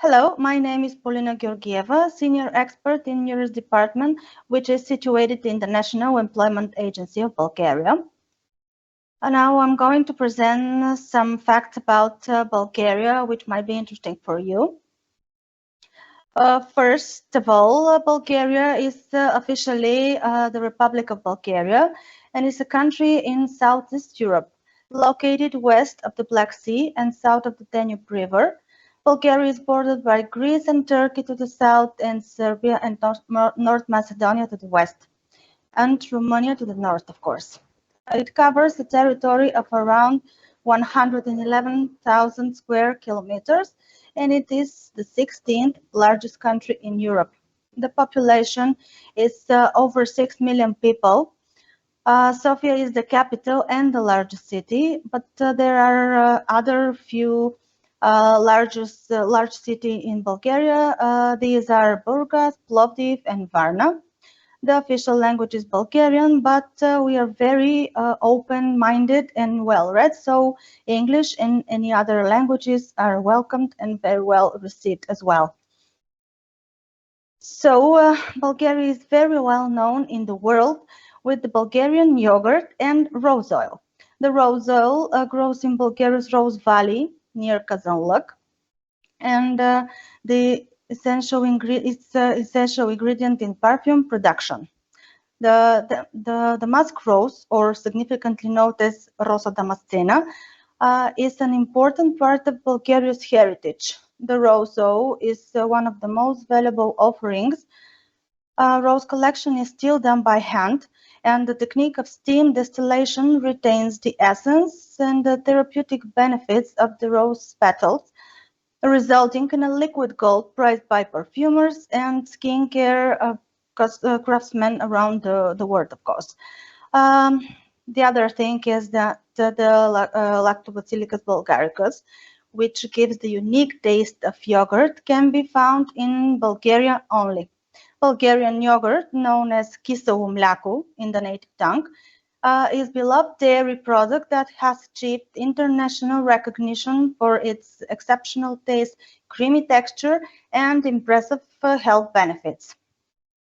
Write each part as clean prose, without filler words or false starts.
Hello, my name is Polina Georgieva, Senior Expert in Neuros Department, which is situated in the National Employment Agency of Bulgaria. And now I'm going to present some facts about Bulgaria, which might be interesting for you. First of all, Bulgaria is officially the Republic of Bulgaria and is a country in Southeast Europe, located west of the Black Sea and south of the Danube River. Bulgaria is bordered by Greece and Turkey to the south and Serbia and North Macedonia to the west, and Romania to the north, of course. It covers a territory of around 111,000 square kilometers, and it is the 16th largest country in Europe. The population is over 6 million people. Sofia is the capital and the largest city, but there are other few large city in Bulgaria. These are Burgas, Plovdiv, and Varna. The official language is Bulgarian, but we are very open-minded and well-read, so English and any other languages are welcomed and very well received as well. So Bulgaria is very well known in the world with the Bulgarian yogurt and rose oil. The rose oil grows in Bulgaria's Rose Valley near Kazanlak, and the essential ingredient in perfume production. The musk rose, or significantly known as Rosa Damascena, is an important part of Bulgaria's heritage. The rose oil is one of the most valuable offerings. Rose collection is still done by hand, and the technique of steam distillation retains the essence and the therapeutic benefits of the rose petals, resulting in a liquid gold prized by perfumers and skincare craftsmen around the world, of course. The other thing is that the Lactobacillus bulgaricus, which gives the unique taste of yogurt, can be found in Bulgaria only. Bulgarian yogurt, known as kiselo mleko in the native tongue, is beloved dairy product that has achieved international recognition for its exceptional taste, creamy texture, and impressive health benefits.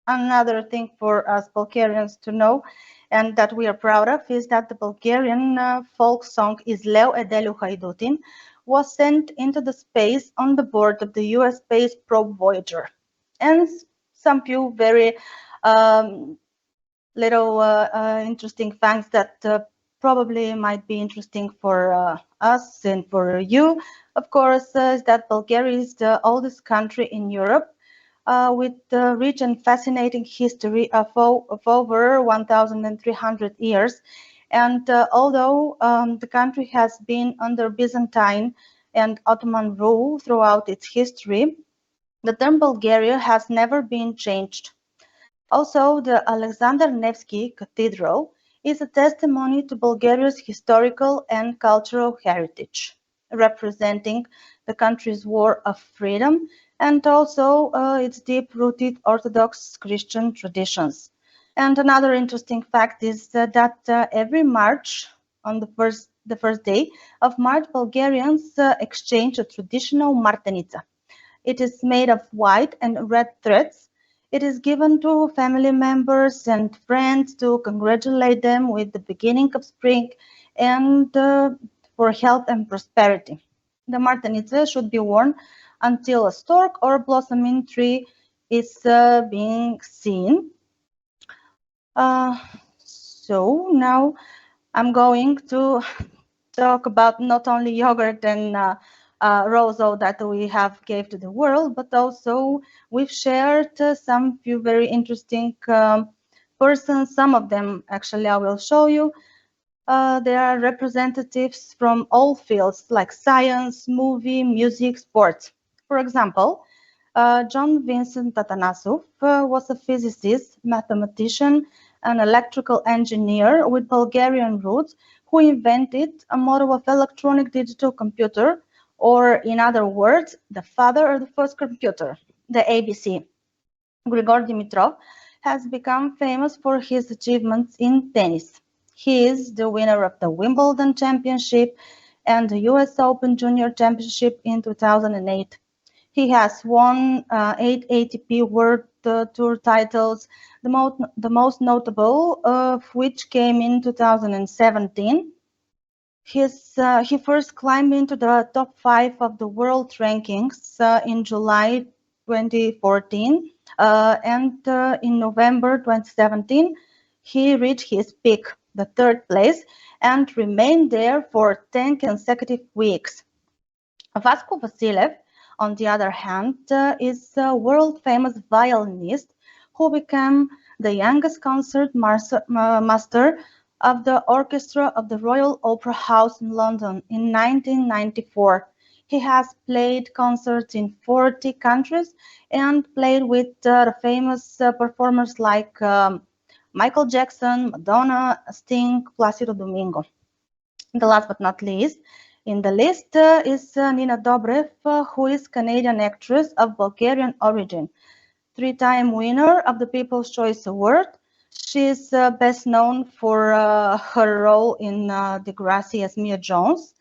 Another thing for us Bulgarians to know and that we are proud of is that the Bulgarian folk song Izleo Edelu Haidutin was sent into the space on the board of the US space probe Voyager. And some few very little interesting facts that probably might be interesting for us and for you, of course, is that Bulgaria is the oldest country in Europe with a rich and fascinating history of over 1,300 years. And although the country has been under Byzantine and Ottoman rule throughout its history, the term Bulgaria has never been changed. Also, the Alexander Nevsky Cathedral is a testimony to Bulgaria's historical and cultural heritage, representing the country's war of freedom and also its deep-rooted Orthodox Christian traditions. And another interesting fact is that every March, on the first day of March, Bulgarians exchange a traditional martenica. It is made of white and red threads. It is given to family members and friends to congratulate them with the beginning of spring and for health and prosperity. The martenica should be worn until a stork or blossoming tree is being seen. So now I'm going to talk about not only yogurt and rose oil that we have gave to the world, but also we've shared some few very interesting persons. Some of them actually I will show you. They are representatives from all fields like science, movie, music, sports. For example, John Vincent Atanasov was a physicist, mathematician, and electrical engineer with Bulgarian roots who invented a model of electronic digital computer, or in other words, the father of the first computer, the ABC. Grigor Dimitrov has become famous for his achievements in tennis. He is the winner of the Wimbledon Championship and the US Open Junior Championship in 2008. He has won 8 ATP World Tour titles, the most notable of which came in 2017. He first climbed into the top 5 of the world rankings in July 2014, and in November 2017, he reached his peak, the 3rd place, and remained there for 10 consecutive weeks. Vasco Vasilev, on the other hand, is a world-famous violinist who became the youngest concert master of the orchestra of the Royal Opera House in London in 1994. He has played concerts in 40 countries and played with famous performers like Michael Jackson, Madonna, Sting, Placido Domingo. The last but not least in the list is Nina Dobrev, who is Canadian actress of Bulgarian origin, 3-time winner of the People's Choice Award. She is best known for her role in Degrassi as Mia Jones,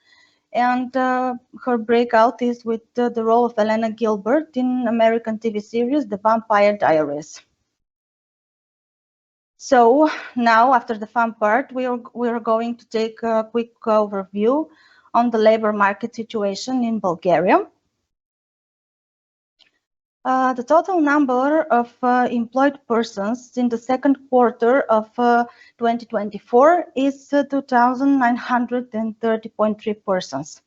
and her breakout is with the role of Elena Gilbert in American TV series The Vampire Diaries. So now, after the fun part, we are going to take a quick overview on the labor market situation in Bulgaria. The total number of employed persons in the second quarter of 2024 is 2,930.3 persons,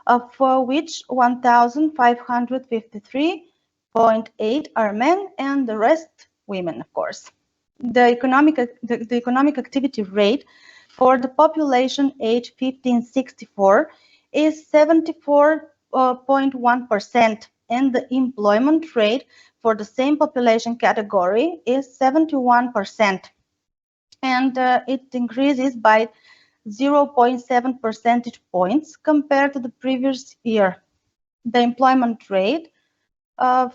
of which 1,553.8 are men and the rest women, of course. The economic activity rate for the population age 15-64 is 74.1%, and the employment rate for the same population category is 71%, and it increases by 0.7 percentage points compared to the previous year. The employment rate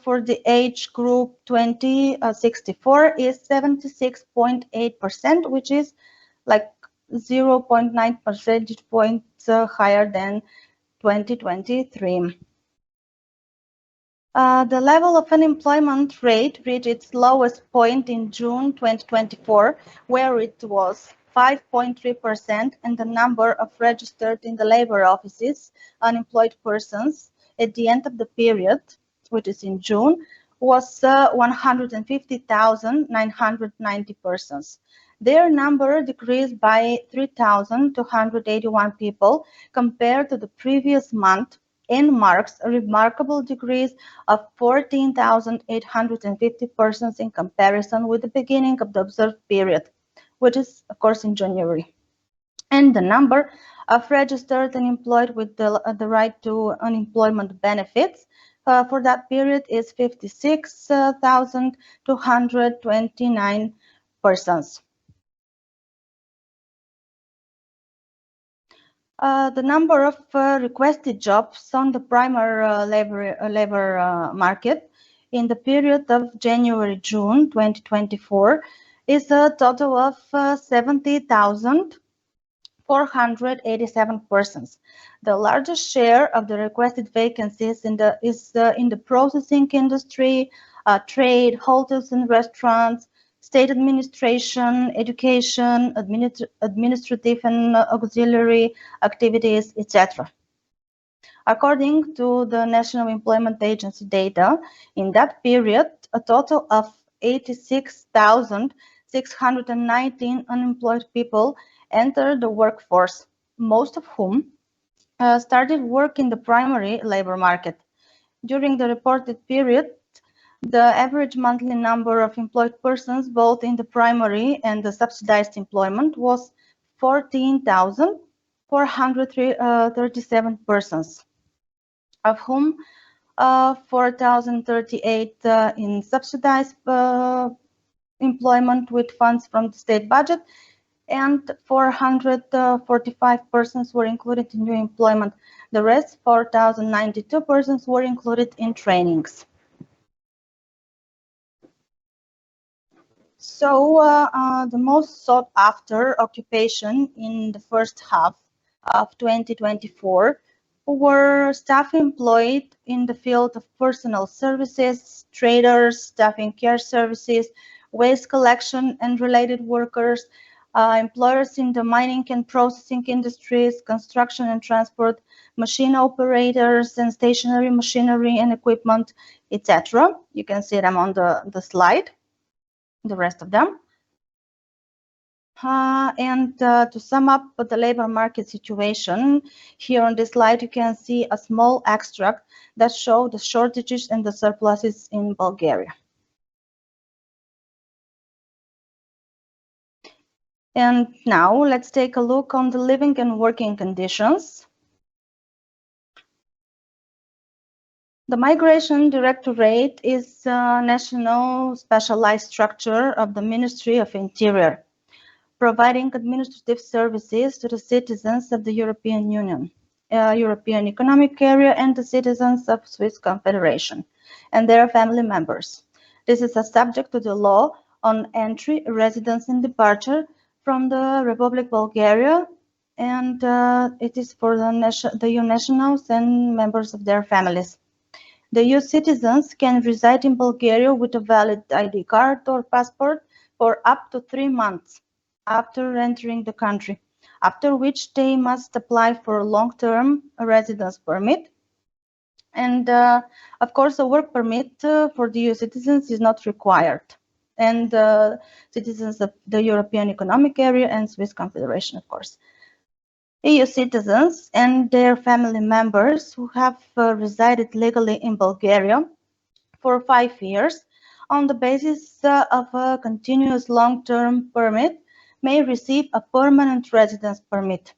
for the age group 20-64 is 76.8%, which is like 0.9 percentage points higher than 2023. The level of unemployment rate reached its lowest point in June 2024, where it was 5.3%, and the number of registered in the labor offices unemployed persons at the end of the period, which is in June, was 150,990 persons. Their number decreased by 3,281 people compared to the previous month, and marks a remarkable decrease of 14,850 persons in comparison with the beginning of the observed period, which is, of course, in January. And the number of registered unemployed with the right to unemployment benefits for that period is 56,229 persons. The number of requested jobs on the primary labor market in the period of January-June 2024 is a total of 70,487 persons. The largest share of the requested vacancies is in the processing industry, trade, hotels and restaurants, state administration, education, administrative and auxiliary activities, etc. According to the National Employment Agency data, in that period, a total of 86,619 unemployed people entered the workforce, most of whom started work in the primary labor market. During the reported period, the average monthly number of employed persons, both in the primary and the subsidized employment, was 14,437 persons, of whom 4,038 in subsidized employment with funds from the state budget, and 445 persons were included in new employment. The rest, 4,092 persons, were included in trainings. So the most sought after occupation in the first half of 2024 were staff employed in the field of personal services, traders, staff in care services, waste collection and related workers, employers in the mining and processing industries, construction and transport, machine operators and stationary machinery and equipment, etc. You can see them on the slide, the rest of them. To sum up the labor market situation, here on this slide you can see a small extract that shows the shortages and the surpluses in Bulgaria. And now let's take a look on the living and working conditions. The Migration Directorate is a national specialized structure of the Ministry of Interior, providing administrative services to the citizens of the European Union, European Economic Area, and the citizens of Swiss Confederation and their family members. This is a subject to the law on entry, residence, and departure from the Republic Bulgaria, and it is for the EU nationals and members of their families. The EU citizens can reside in Bulgaria with a valid ID card or passport for up to 3 months after entering the country, after which they must apply for a long-term residence permit. And of course, a work permit for the EU citizens is not required. And citizens of the European Economic Area and Swiss Confederation, of course. EU citizens and their family members who have resided legally in Bulgaria for 5 years on the basis of a continuous long-term permit may receive a permanent residence permit.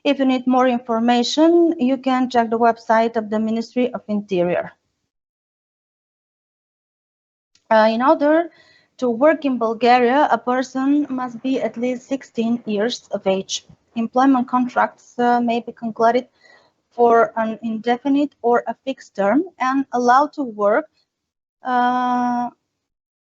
If you need more information, you can check the website of the Ministry of Interior. In order to work in Bulgaria, a person must be at least 16 years of age. Employment contracts may be concluded for an indefinite or a fixed term and allowed to work on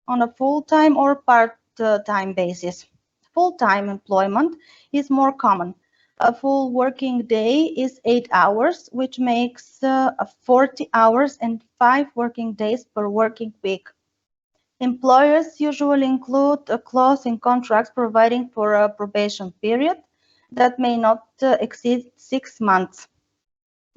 a full-time or part-time basis. Full-time employment is more common. A full working day is 8 hours, which makes 40 hours and 5 working days per working week. Employers usually include a clause in contracts providing for a probation period that may not exceed 6 months.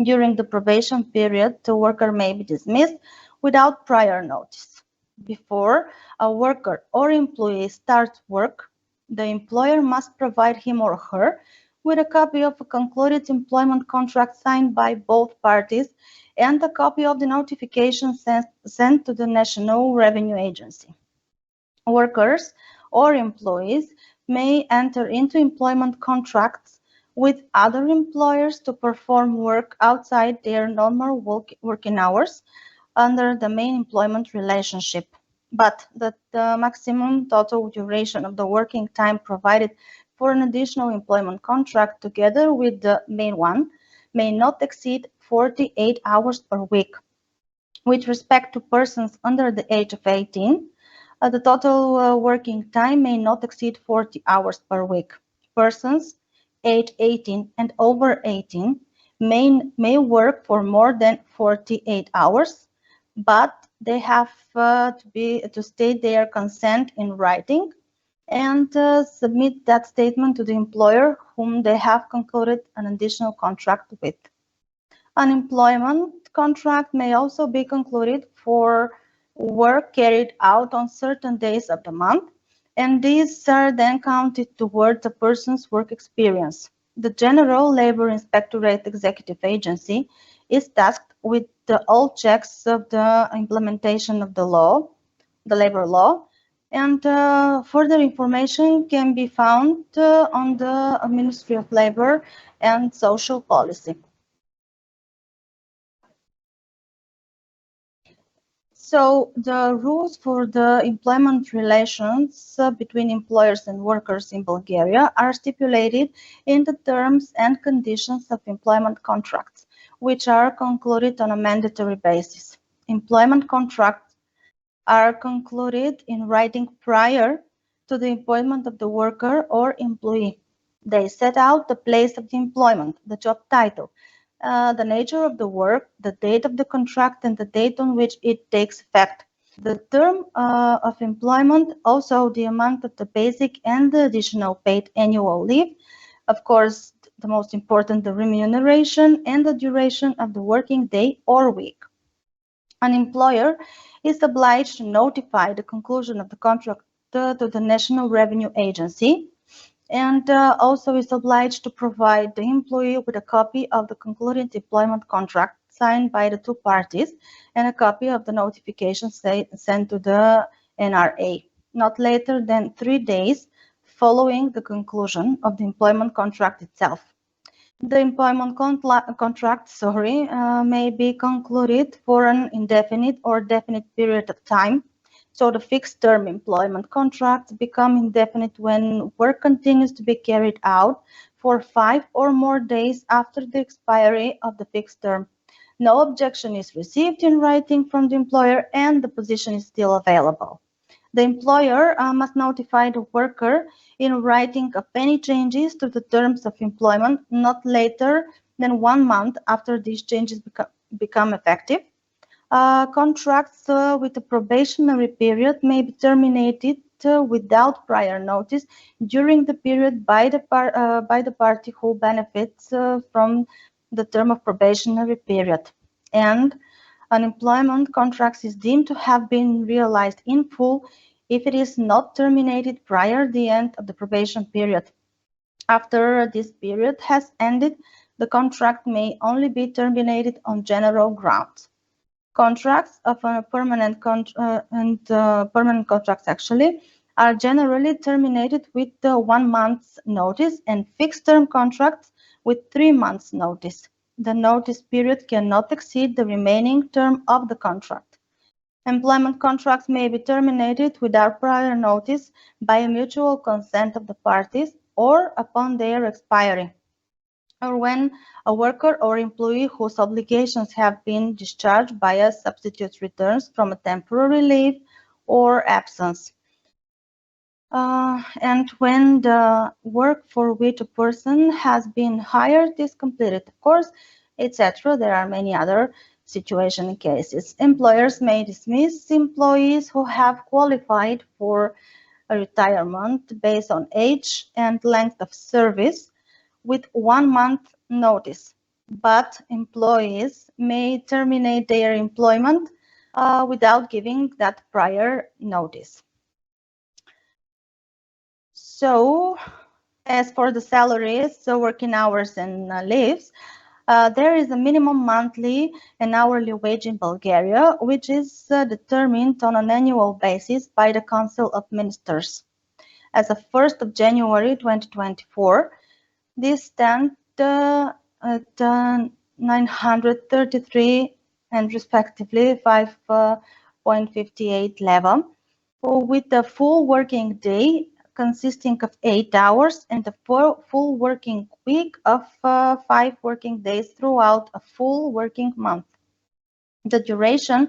During the probation period, the worker may be dismissed without prior notice. Before a worker or employee starts work, the employer must provide him or her with a copy of a concluded employment contract signed by both parties and a copy of the notification sent to the National Revenue Agency. Workers or employees may enter into employment contracts with other employers to perform work outside their normal working hours under the main employment relationship, but that the maximum total duration of the working time provided for an additional employment contract together with the main one may not exceed 48 hours per week. With respect to persons under the age of 18, the total working time may not exceed 40 hours per week. Persons age 18 and over 18 may work for more than 48 hours, but they have to state their consent in writing and submit that statement to the employer whom they have concluded an additional contract with. An employment contract may also be concluded for work carried out on certain days of the month, and these are then counted towards a person's work experience. The General Labor Inspectorate Executive Agency is tasked with all checks of the implementation of the law, the labor law, and further information can be found on the Ministry of Labor and Social Policy. So the rules for the employment relations between employers and workers in Bulgaria are stipulated in the terms and conditions of employment contracts, which are concluded on a mandatory basis. Employment contracts are concluded in writing prior to the employment of the worker or employee. They set out the place of the employment, the job title, the nature of the work, the date of the contract, and the date on which it takes effect. The term of employment, also the amount of the basic and the additional paid annual leave, of course, the most important, the remuneration and the duration of the working day or week. An employer is obliged to notify the conclusion of the contract to the National Revenue Agency, and also is obliged to provide the employee with a copy of the concluded employment contract signed by the two parties and a copy of the notification sent to the NRA, not later than 3 days following the conclusion of the employment contract itself. The employment contract may be concluded for an indefinite or definite period of time. So the fixed term employment contracts become indefinite when work continues to be carried out for 5 or more days after the expiry of the fixed term. No objection is received in writing from the employer and the position is still available. The employer must notify the worker in writing of any changes to the terms of employment not later than 1 month after these changes become effective. Contracts with a probationary period may be terminated without prior notice during the period by the party who benefits from the term of probationary period. And an employment contract is deemed to have been realized in full if it is not terminated prior to the end of the probation period. After this period has ended, the contract may only be terminated on general grounds. Contracts of a permanent permanent contracts actually are generally terminated with 1 month's notice, and fixed term contracts with 3 months notice. The notice period cannot exceed the remaining term of the contract. Employment contracts may be terminated without prior notice by mutual consent of the parties or upon their expiry, or when a worker or employee whose obligations have been discharged by a substitute returns from a temporary leave or absence. And when the work for which a person has been hired is completed, of course, etc. There are many other situation and cases. Employers may dismiss employees who have qualified for a retirement based on age and length of service with 1 month notice, but employees may terminate their employment without giving that prior notice. So, as for the salaries, so working hours and leaves, there is a minimum monthly and hourly wage in Bulgaria, which is determined on an annual basis by the Council of Ministers. As of 1st of January 2024, this stands at 933 and respectively 5.58 level, with a full working day consisting of 8 hours and a full working week of 5 working days throughout a full working month. The duration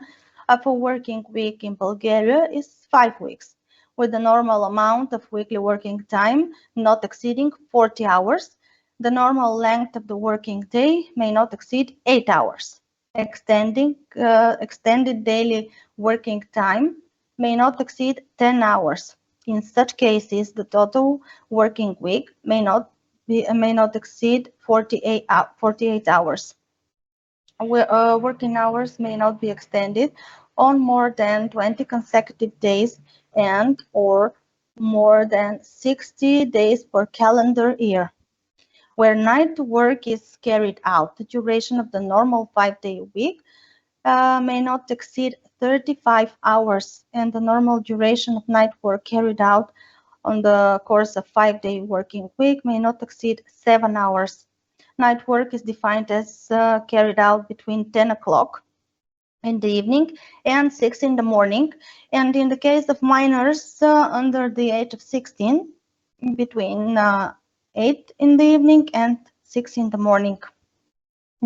of a working week in Bulgaria is 5 weeks, with the normal amount of weekly working time not exceeding 40 hours. The normal length of the working day may not exceed 8 hours. Extended daily working time may not exceed 10 hours. In such cases, the total working week may not exceed 48 hours. Working hours may not be extended on more than 20 consecutive days and or more than 60 days per calendar year. Where night work is carried out, the duration of the normal 5-day week may not exceed 35 hours, and the normal duration of night work carried out on the course of 5-day working week may not exceed 7 hours. Night work is defined as carried out between 10 o'clock in the evening and 6 in the morning, and in the case of minors under the age of 16, between 8 in the evening and 6 in the morning.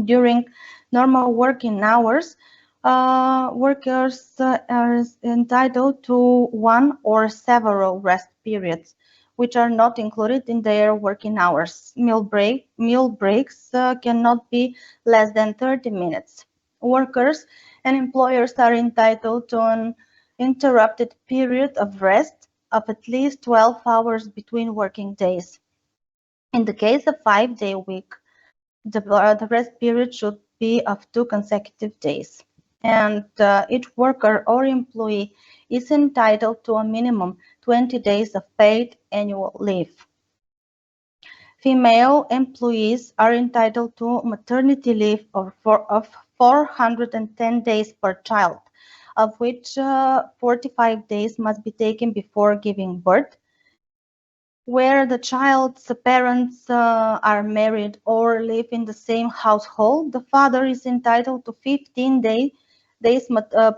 During normal working hours, workers are entitled to one or several rest periods, which are not included in their working hours. Meal breaks cannot be less than 30 minutes. Workers and employers are entitled to an interrupted period of rest of at least 12 hours between working days. In the case of 5-day week, the rest period should be of 2 consecutive days. And each worker or employee is entitled to a minimum 20 days of paid annual leave. Female employees are entitled to maternity leave of 410 days per child, of which 45 days must be taken before giving birth. Where the child's parents are married or live in the same household, the father is entitled to 15 days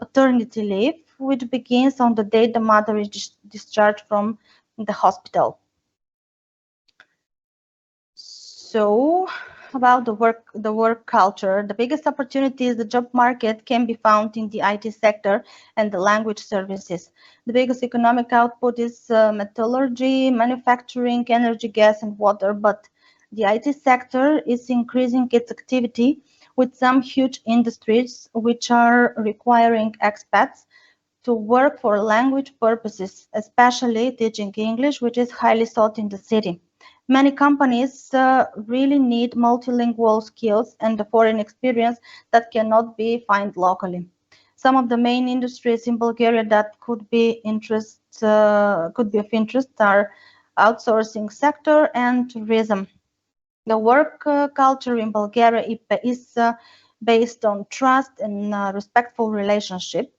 paternity leave, which begins on the day the mother is discharged from the hospital. So, about the work culture, the biggest opportunities the job market can be found in the IT sector and the language services. The biggest economic output is metallurgy, manufacturing, energy, gas, and water. But the IT sector is increasing its activity with some huge industries which are requiring expats to work for language purposes, especially teaching English, which is highly sought in the city. Many companies really need multilingual skills and a foreign experience that cannot be found locally. Some of the main industries in Bulgaria that could be of interest are outsourcing sector and tourism. The work culture in Bulgaria is based on trust and respectful relationship.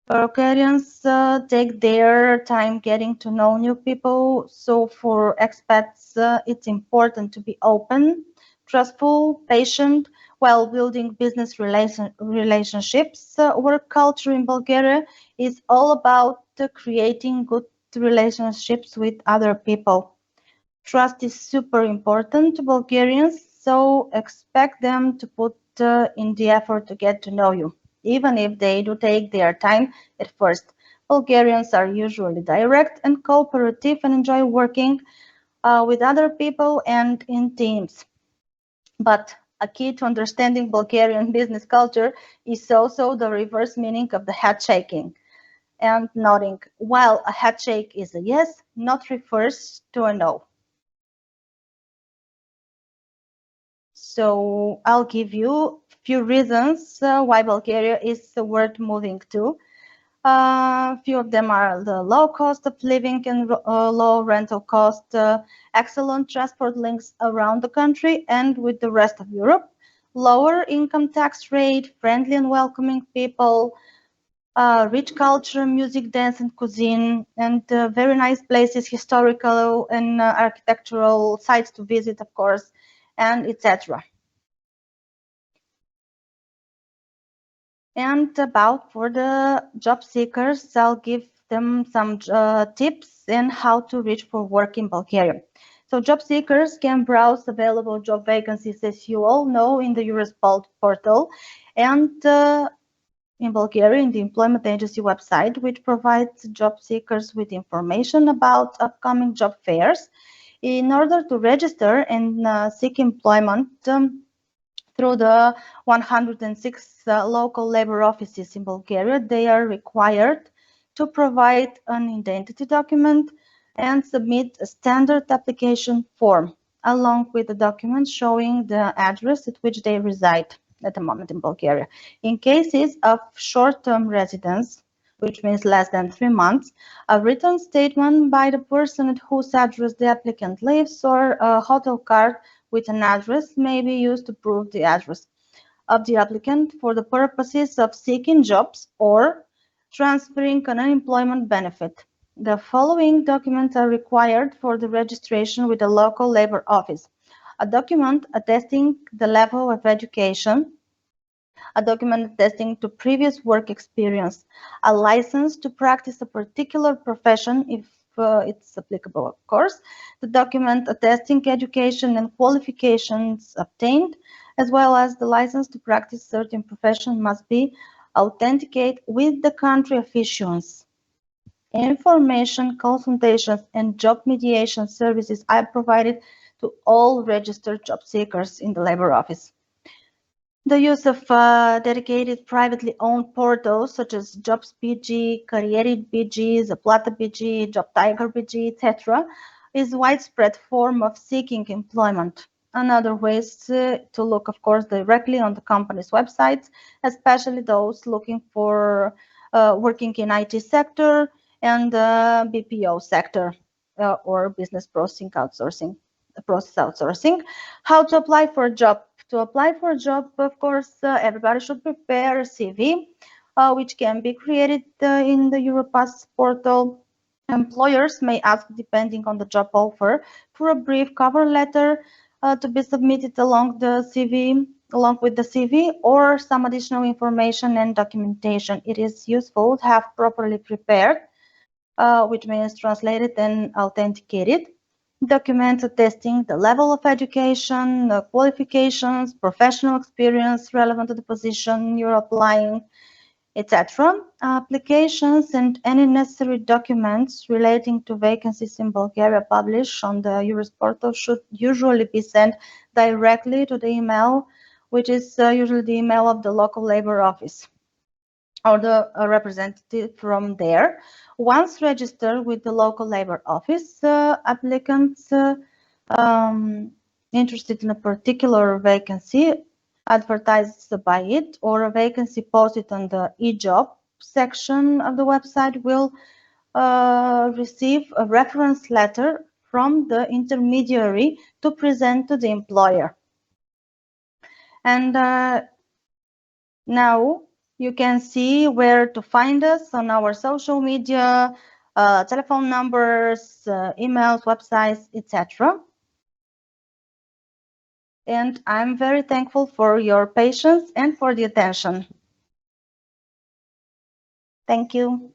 Bulgarians take their time getting to know new people. So for expats, it's important to be open, trustful, patient, while building business relationships. Work culture in Bulgaria is all about creating good relationships with other people. Trust is super important to Bulgarians, so expect them to put in the effort to get to know you, even if they do take their time at first. Bulgarians are usually direct and cooperative and enjoy working with other people and in teams. But a key to understanding Bulgarian business culture is also the reverse meaning of the head shaking and nodding. While a head shake is a yes, not refers to a no. So I'll give you a few reasons why Bulgaria is worth moving to. A few of them are the low cost of living and low rental cost, excellent transport links around the country and with the rest of Europe, lower income tax rate, friendly and welcoming people, rich culture, music, dance, and cuisine, and very nice places, historical and architectural sites to visit, of course, and etc. And about for the job seekers, I'll give them some tips and how to reach for work in Bulgaria. So job seekers can browse available job vacancies, as you all know, in the Eurospol portal and in Bulgaria in the employment agency website, which provides job seekers with information about upcoming job fairs. In order to register and seek employment, through the 106 local labor offices in Bulgaria, they are required to provide an identity document and submit a standard application form, along with a document showing the address at which they reside at the moment in Bulgaria. In cases of short-term residence, which means less than 3 months, a written statement by the person at whose address the applicant lives or a hotel card with an address may be used to prove the address of the applicant for the purposes of seeking jobs or transferring an unemployment benefit. The following documents are required for the registration with the local labor office: a document attesting the level of education, a document attesting to previous work experience, a license to practice a particular profession if it's applicable, of course, the document attesting education and qualifications obtained, as well as the license to practice certain profession must be authenticated with the country of issuance. Information, consultations, and job mediation services are provided to all registered job seekers in the labor office. The use of dedicated privately owned portals such as Jobs BG, Karierit BG, Zaplata BG, Job Tiger BG, etc., is a widespread form of seeking employment. Another way is to look, of course, directly on the company's websites, especially those looking for working in IT sector and BPO sector or business process outsourcing. How to apply for a job? To apply for a job, of course, everybody should prepare a CV, which can be created in the Europass portal. Employers may ask, depending on the job offer, for a brief cover letter to be submitted along with the CV, or some additional information and documentation. It is useful to have properly prepared, which means translated and authenticated documents attesting the level of education, qualifications, professional experience relevant to the position you're applying, etc. Applications and any necessary documents relating to vacancies in Bulgaria published on the Euros portal should usually be sent directly to the email, which is usually the email of the local labor office or the representative from there. Once registered with the local labor office, applicants interested in a particular vacancy advertised by it or a vacancy posted on the e-job section of the website will receive a reference letter from the intermediary to present to the employer. And now you can see where to find us on our social media, telephone numbers, emails, websites, etc. And I'm very thankful for your patience and for the attention. Thank you.